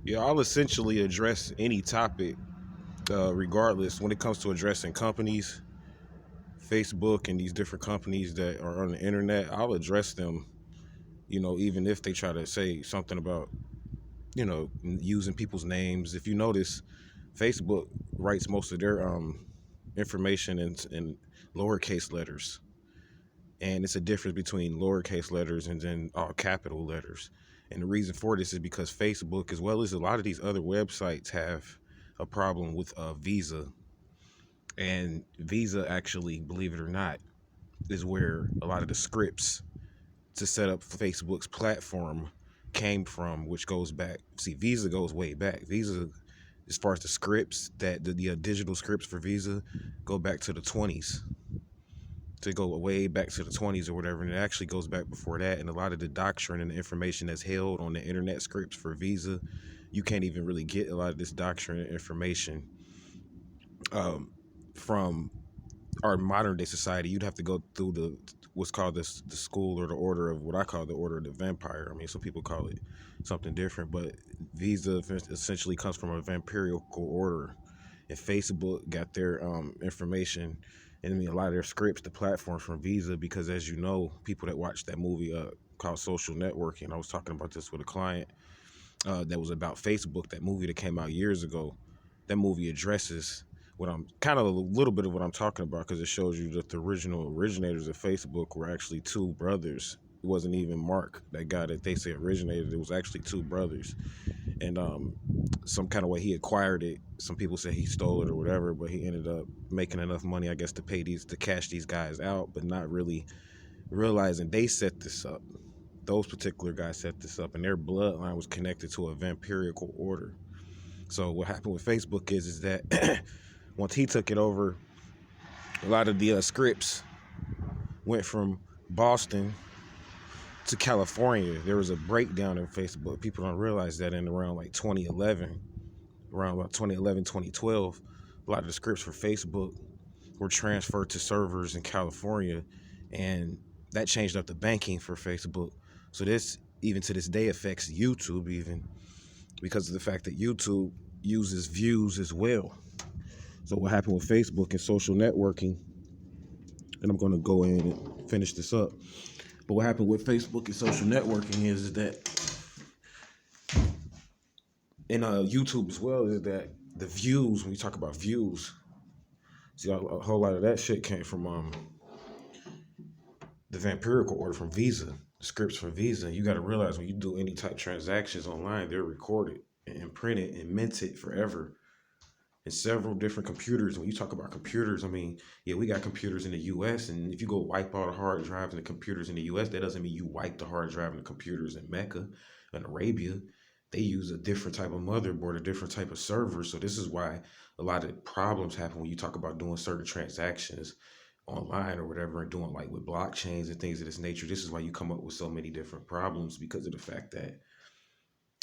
Yeah, I'll essentially address any topic, regardless. When it comes to addressing companies, Facebook, and these different companies that are on the internet, I'll address them. Even if they try to say something about using people's names. If you notice, Facebook writes most of their information in lowercase letters, and it's a difference between lowercase letters and then all capital letters. And the reason for this is because Facebook, as well as a lot of these other websites, have a problem with Visa. And Visa, actually, believe it or not, is where a lot of the scripts to set up Facebook's platform came from, which goes back. See, Visa goes way back. Visa, as far as the scripts, that the digital scripts for Visa go back to the 20s, to go way back to the 20s or whatever. And it actually goes back before that. And a lot of the doctrine and the information that's held on the internet scripts for Visa, you can't even really get a lot of this doctrine and information um, from our modern day society. You'd have to go through what's called the school or the order of what I call the order of the vampire. I mean, some people call it something different, but Visa essentially comes from a vampirical order, and Facebook got their information, and I mean a lot of their scripts, the platforms from Visa, because as you know, people that watch that movie called Social Networking. I was talking about this with a client that was about Facebook. That movie that came out years ago. That movie addresses what I'm kind of a little bit of what I'm talking about, because it shows you that the original originators of Facebook were actually two brothers. It wasn't even Mark, that guy that they say originated. It was actually two brothers, and some kind of way he acquired it. Some people say he stole it or whatever, but he ended up making enough money, I guess, to cash these guys out, but not really realizing they set this up. Those particular guys set this up, and their bloodline was connected to a vampirical order. So what happened with Facebook is that once he took it over, a lot of the scripts went from Boston to California. There was a breakdown in Facebook. People don't realize that in around like 2011, around about 2011, 2012, a lot of the scripts for Facebook were transferred to servers in California, and that changed up the banking for Facebook. So this, even to this day, affects YouTube, even because of the fact that YouTube uses views as well. So what happened with Facebook and social networking, and I'm going to go in and finish this up. But what happened with Facebook and social networking is that, and YouTube as well, is that the views, when you talk about views, see, a whole lot of that shit came from the vampirical order from Visa, the scripts from Visa. You got to realize when you do any type of transactions online, they're recorded and printed and minted forever in several different computers. When you talk about computers, I mean, yeah, we got computers in the US, and if you go wipe all the hard drives in the computers in the US, that doesn't mean you wipe the hard drive in the computers in Mecca and Arabia. They use a different type of motherboard, a different type of server. So this is why a lot of problems happen when you talk about doing certain transactions online or whatever, and doing like with blockchains and things of this nature. This is why you come up with so many different problems, because of the fact that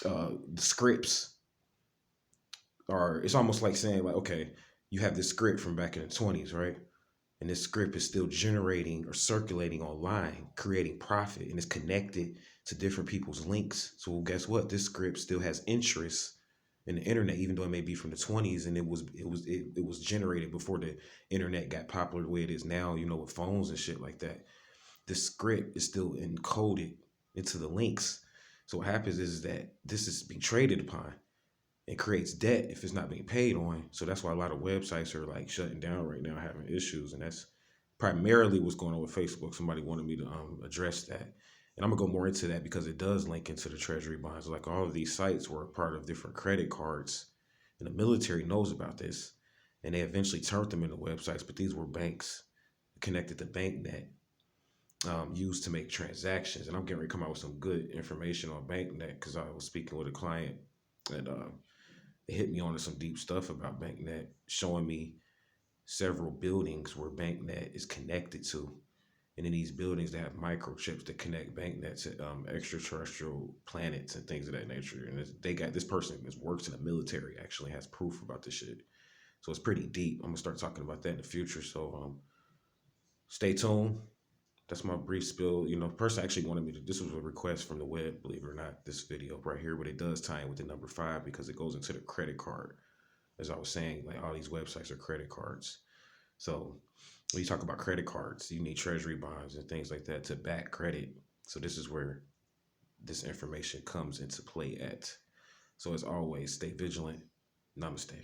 the scripts are, it's almost like saying like, okay, you have this script from back in the 20s, right? And this script is still generating or circulating online, creating profit, and it's connected to different people's links. So guess what? This script still has interest in the internet, even though it may be from the 20s, and it was generated before the internet got popular the way it is now, with phones and shit like that. This script is still encoded into the links. So what happens is that this is being traded upon and creates debt if it's not being paid on. So that's why a lot of websites are like shutting down right now, having issues, and that's primarily what's going on with Facebook. Somebody wanted me to address that, and I'm gonna go more into that because it does link into the treasury bonds. Like all of these sites were a part of different credit cards, and the military knows about this, and they eventually turned them into websites. But these were banks connected to BankNet, used to make transactions. And I'm getting ready to come out with some good information on BankNet because I was speaking with a client, and it hit me onto some deep stuff about BankNet, showing me several buildings where BankNet is connected to. And in these buildings, they have microchips that connect BankNet to extraterrestrial planets and things of that nature. And they got this person that works in the military, actually has proof about this shit. So it's pretty deep. I'm gonna start talking about that in the future. So stay tuned. That's my brief spill. You know, the person actually wanted me to. This was a request from the web, believe it or not. This video right here, but it does tie in with the number 5 because it goes into the credit card. As I was saying, like all these websites are credit cards. So when you talk about credit cards, you need treasury bonds and things like that to back credit. So this is where this information comes into play at. So as always, stay vigilant. Namaste.